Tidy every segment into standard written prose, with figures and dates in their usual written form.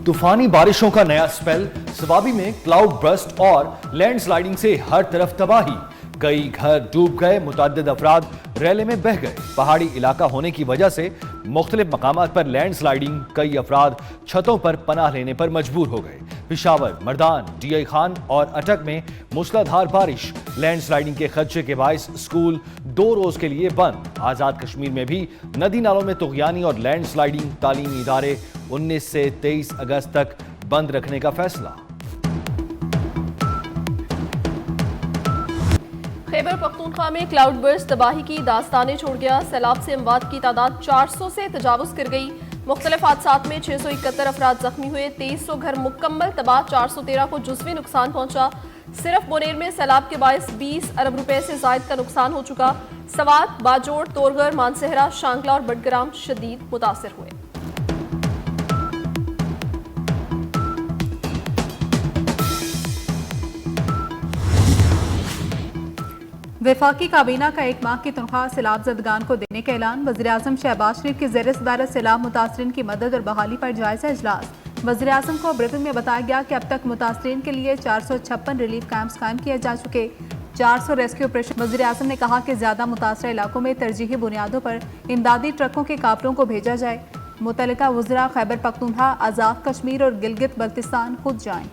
तूफानी बारिशों का नया स्पेल, सवाबी में क्लाउड बर्स्ट और लैंडस्लाइडिंग से हर तरफ तबाही। कई घर डूब गए, मुतअद्दिद अफराद रैले में बह गए। पहाड़ी इलाका होने की वजह से मुख्तलिफ मकामात पर लैंडस्लाइडिंग, कई अफराद छतों पर पनाह लेने पर मजबूर हो गए। पिशावर, मर्दान, डीआई खान और अटक में मूसलाधार बारिश, लैंडस्लाइडिंग के खदशे के बाइस स्कूल 2 रोज के लिए बंद। आजाद कश्मीर में भी नदी नालों में तुगयानी और लैंडस्लाइडिंग, तालीमी इदारे 19 से 23 अगस्त तक बंद रखने का फैसला। खैबर पख्तूनख्वा में क्लाउड बर्स्ट तबाही की दास्तानें छोड़ गया। सैलाब से अमवात की तादाद 400 से तजावुज कर गई। मुख्तलिफ हादसात में 671 अफराद जख्मी हुए, 2300 घर मुकम्मल तबाह, 413 को जुज़वी नुकसान पहुंचा। सिर्फ बोनेर में सैलाब के बायस 20 अरब रुपए से जायद का नुकसान हो चुका। सवात, बाजोड़, तोरगर, मानसहरा, शांगला और बडग्राम शदीद मुतासिर हुए। वफाकी काबीना का 1 माह की तनख्वाह सैलाब ज़दगान को देने का ऐलान। वज़ीर-ए-आज़म शहबाज शरीफ की ज़ेर सदारत सैलाब मुतासरीन की मदद और बहाली पर जायज़ा इजलास। वज़ीर-ए-आज़म को ब्रीफिंग में बताया गया कि अब तक मुतासरीन के लिए 456 रिलीफ कैंप्स कायम किए जा चुके, 400 रेस्क्यू ऑपरेशन। वज़ीर-ए-आज़म ने कहा कि ज़्यादा मुतासरा इलाकों में तरजीही बुनियादों पर इमदादी ट्रकों के काफिलों को भेजा जाए। मुतल्लिका वज़रा खैबर पख्तूनख्वा, आज़ाद कश्मीर और गिलगित बल्तिस्तान खुद जाएं।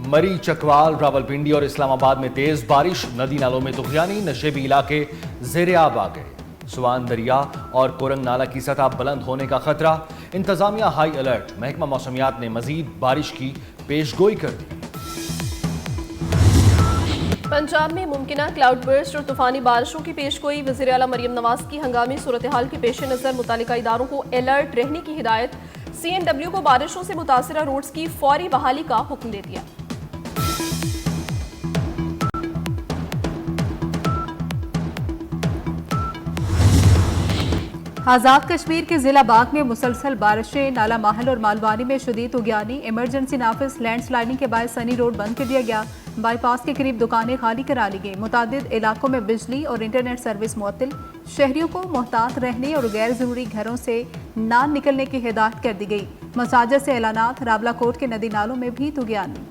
मरी, चकवाल, रावलपिंडी और इस्लामाबाद में तेज बारिश, नदी नालों में तुगयानी, नशेबी इलाके ज़ेरे आब आ गए। सुवान दरिया और कोरंग नाला की सतह बुलंद होने का खतरा, इंतजामिया हाई अलर्ट। महकमा मौसमियात ने मजीद बारिश की पेशगोई कर दी। पंजाब में मुमकिना क्लाउड बर्स्ट और तूफानी बारिशों की पेशगोई। वज़ीर आला मरियम नवाज की हंगामी सूरत हाल के पेश नज़र मुतालिका इदारों को अलर्ट रहने की हिदायत। CNW को बारिशों से मुतासरा रोड्स की फौरी बहाली का हुक्म दे दिया। आज़ाद कश्मीर के जिला बाग में मुसलसल बारिशें, नाला माहल और मालवानी में शदीद उगियानी। इमरजेंसी नाफिस, लैंडस्लाइडिंग के बाद सनी रोड बंद कर दिया गया। बाईपास के करीब दुकानें खाली करा ली गई। मुतादिद इलाकों में बिजली और इंटरनेट सर्विस मुअत्तल। शहरियों को मोहतात रहने और गैर ज़रूरी घरों से ना निकलने की हिदायत कर दी गई। मसाजिद से ऐलानात, रावलाकोट के नदी नालों में भी तुगयानी।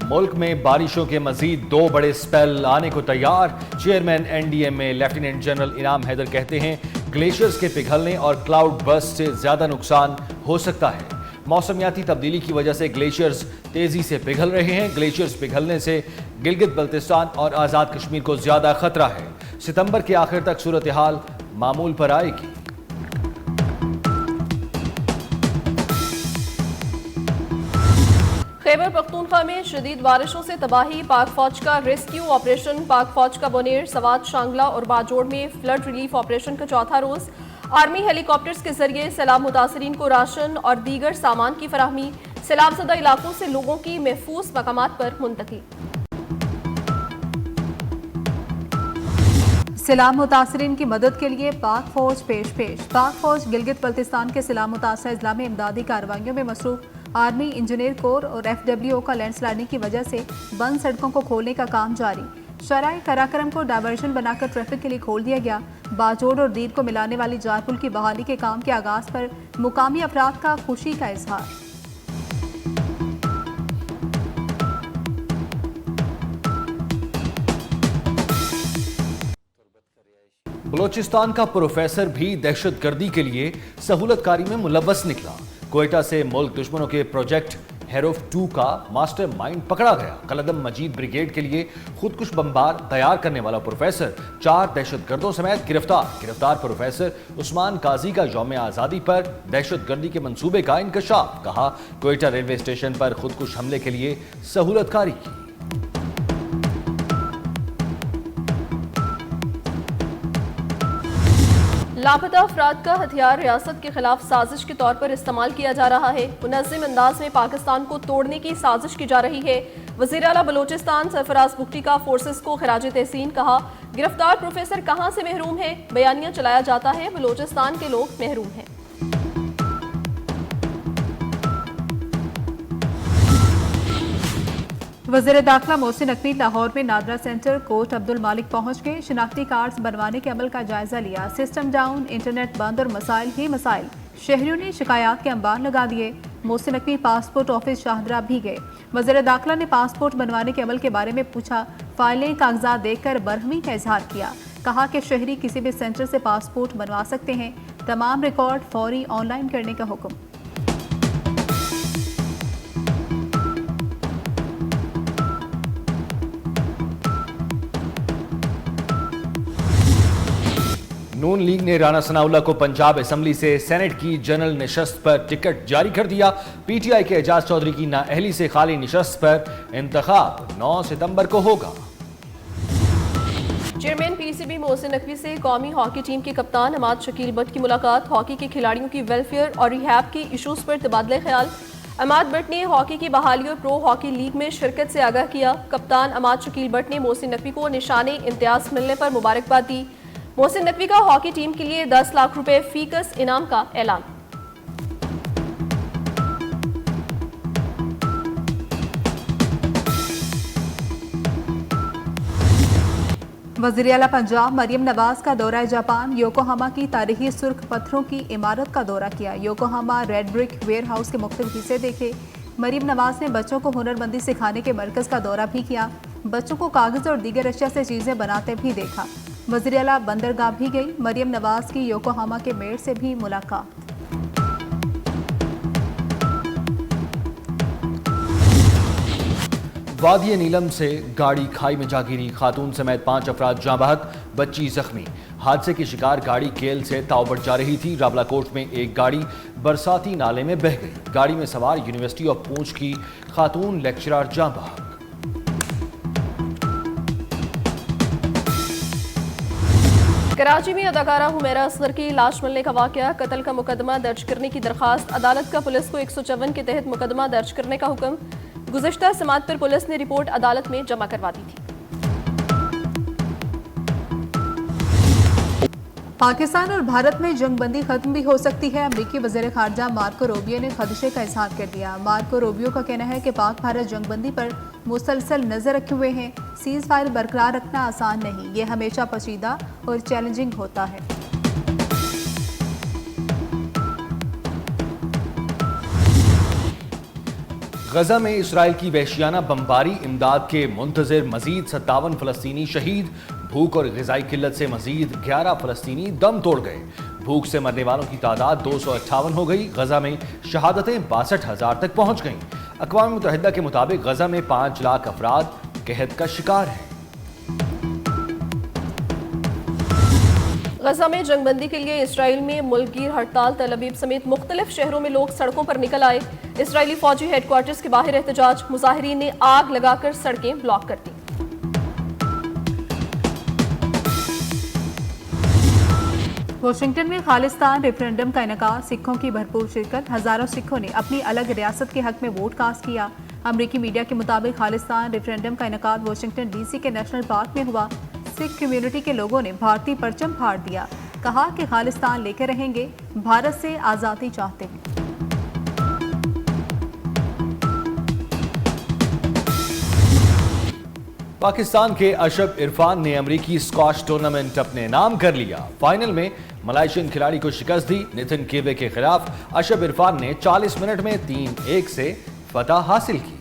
मुल्क में बारिशों के मजीद 2 बड़े स्पेल आने को तैयार। चेयरमैन NDMA लेफ्टिनेंट जनरल इनाम हैदर कहते हैं ग्लेशियर्स के पिघलने और क्लाउड बर्स्ट से ज्यादा नुकसान हो सकता है। मौसमियाती तब्दीली की वजह से ग्लेशियर्स तेजी से पिघल रहे हैं। ग्लेशियर्स पिघलने से गिलगित बल्तिस्तान और आज़ाद कश्मीर को ज्यादा खतरा है। सितंबर के आखिर तक सूरत हाल मामूल पर आएगी। खैबर पख्तूनख्वा में शदीद बारिशों से तबाही। पाक फौज का रेस्क्यू ऑपरेशन। पाक फौज का बोनेर, सवात, शांगला और बाजोड़ में फ्लड रिलीफ ऑपरेशन का चौथा रोज। आर्मी हेलीकॉप्टर्स के जरिए सैलाब मुतासरीन को राशन और दीगर सामान की फराहमी। सैलाबज़दा इलाकों से लोगों की महफूज मकामात पर मुंतकिल। सैलाब मुतासरीन की मदद के लिए पाक फौज पेश। पाक फौज गिलगित बल्तिस्तान के सैलाब मुतासरा अजला में इमदादी कार्रवाइयों में मसरूफ। आर्मी, इंजीनियर कोर और FWO का लैंडस्लाइडिंग की वजह से बंद सड़कों को खोलने का काम जारी। शराय कराकरम को डायवर्जन बनाकर ट्रैफिक के लिए खोल दिया गया। बाजोड़ और दीद को मिलाने वाली जारपुल की बहाली के काम के आगाज पर मुकामी अफराद का खुशी का इजहार। बलोचिस्तान का प्रोफेसर भी दहशतगर्दी के लिए सहूलतकारी में मुलव्वस निकला। कोयटा से मुल्क दुश्मनों के प्रोजेक्ट हेरोफ 2 का मास्टर माइंड पकड़ा गया। कलदम मजीद ब्रिगेड के लिए खुदकुश बमबार तैयार करने वाला प्रोफेसर 4 दहशतगर्दों समेत गिरफ्तार प्रोफेसर उस्मान काजी का यौम आज़ादी पर दहशतगर्दी के मंसूबे का इंकशाफ। कहा कोयटा रेलवे स्टेशन पर खुदकुश हमले के लिए सहूलतकारी की। लापता अफराद का हथियार रियासत के खिलाफ साजिश के तौर पर इस्तेमाल किया जा रहा है। मुनज़्ज़िम अंदाज में पाकिस्तान को तोड़ने की साजिश की जा रही है। वज़ीर आला बलोचिस्तान सरफराज बुगटी का फोर्सेस को खिराज तहसीन। कहा गिरफ्तार प्रोफेसर कहां से महरूम है। बयानिया चलाया जाता है बलोचिस्तान के लोग महरूम हैं। वज़ीर दाखिला मोहसिन नकवी लाहौर में नादरा सेंटर कोर्ट अब्दुल मालिक पहुंच गए। शिनाख्ती कार्ड्स बनवाने के अमल का जायजा लिया। सिस्टम डाउन, इंटरनेट बंद और मसाइल ही मसाइल। शहरियों ने शिकायत के अंबार लगा दिए। मोहसिन नकवी पासपोर्ट ऑफिस शाहदरा भी गए। वज़ीर दाखिला ने पासपोर्ट बनवाने के अमल के बारे में पूछा। फाइलें, कागजात देखकर बरहमी का इजहार किया। कहा कि शहरी किसी भी सेंटर से पासपोर्ट बनवा सकते हैं। तमाम रिकॉर्ड फौरी ऑनलाइन करने का हुक्म। नून लीग ने राना सनाउल्लाह को पंजाब असेंबली से सेनेट की जनरल निशस्त पर टिकट जारी कर दिया। पीटीआई के एजाज चौधरी की नाअहली से खाली निशस्त पर इंतखाब 9 सितंबर को होगा। चेयरमैन पीसीबी मोहसिन नकवी से कौमी हॉकी टीम के कप्तान हमाद शकील बट की मुलाकात। हॉकी के खिलाड़ियों की वेलफेयर और रिहैब के इशूज पर तबादला ख्याल। अमाद बट ने हॉकी की बहाली और प्रो हॉकी लीग में शिरकत से आगाह किया। कप्तान अमाद शकील बट ने मोहसिन नकवी को निशाने इम्तियाज मिलने पर मुबारकबाद दी। मोहसिन नकवी का हॉकी टीम के लिए 10 लाख रुपए फीकस इनाम का ऐलान। वज़ीर आला पंजाब मरियम नवाज का दौरा जापान। योकोहामा की तारीखी सुर्ख पत्थरों की इमारत का दौरा किया। Yokohama red brick warehouse के मुख्तलिफ हिस्से देखे। मरियम नवाज ने बच्चों को हुनरमंदी सिखाने के मरकज़ का दौरा भी किया। बच्चों को कागज़ और दीगर अशिया से चीज़ें बनाते भी देखा। वज़ीर आला बंदरगाह भी गई। मरियम नवाज की योकोहामा के मेयर से भी मुलाकात। वादी नीलम से गाड़ी खाई में जा गिरी। खातून समेत 5 अफराद जाँ बहक, बच्ची जख्मी। हादसे की शिकार गाड़ी केल से ताउबट जा रही थी। रावलाकोट में एक गाड़ी बरसाती नाले में बह गई। गाड़ी में सवार यूनिवर्सिटी ऑफ पूंछ की खातून लेक्चरर जाँ बहक। कराची में अदाकारा हुमैरा असगर की लाश मिलने का वाकया। कत्ल का मुकदमा दर्ज करने की दरखास्त। अदालत का पुलिस को 154 के तहत मुकदमा दर्ज करने का हुक्म। गुज़िश्ता समात पर पुलिस ने रिपोर्ट अदालत में जमा करवा दी थी। पाकिस्तान और भारत में जंगबंदी खत्म भी हो सकती है। अमरीकी वज़ीर ख़ारजा मार्को रूबियो ने खदशे का इजहार कर दिया। मार्को रूबियो का कहना है कि पाक भारत जंगबंदी पर मुसलसल नजर रखे हुए हैं। सीज फायर बरकरार रखना आसान नहीं, ये हमेशा पेचीदा और चैलेंजिंग होता है। गजा में इसराइल की वहशियाना बमबारी। इमदाद के मुंतज़िर मजीद 57 फ़लस्तीनी शहीद। भूख और ग़िज़ाई किल्लत से मजीद 11 फ़लस्तीनी दम तोड़ गए। भूख से मरने वालों की तादाद 258 हो गई। गजा में शहादतें 62,000 तक पहुंच गईं। अक़वाम मुत्तहिदा के मुताबिक गजा में 5 लाख अफराद कहत का शिकार हैं। गजा में जंगबंदी के लिए इसराइल में मुल्कगीर हड़ताल। तल अवीव समेत मुख्तलिफ शहरों में लोग सड़कों पर निकल आए। इसराइली फौजी हेडक्वार्टर्स के बाहर एहतजाज। मुजाहिरीन ने आग लगाकर सड़कें ब्लॉक कर दी। वाशिंगटन में खालिस्तान रेफरेंडम का इनेकाद। सिखों की भरपूर शिरकत। हजारों सिखों ने अपनी अलग रियासत के हक में वोट कास्ट किया। अमरीकी मीडिया के मुताबिक खालिस्तान रेफरेंडम का इनेकाद वाशिंगटन डीसी के नेशनल पार्क में हुआ। सिख कम्युनिटी के लोगों ने भारतीय परचम फाड़ दिया। कहा कि खालिस्तान लेकर रहेंगे, भारत से आज़ादी चाहते हैं। पाकिस्तान के अशब इरफान ने अमरीकी स्क्वाश टूर्नामेंट अपने नाम कर लिया। फाइनल में मलाइशियन खिलाड़ी को शिकस्त दी। नितिन कीवे के खिलाफ अशब इरफान ने 40 मिनट में 3-1 से फतह हासिल की।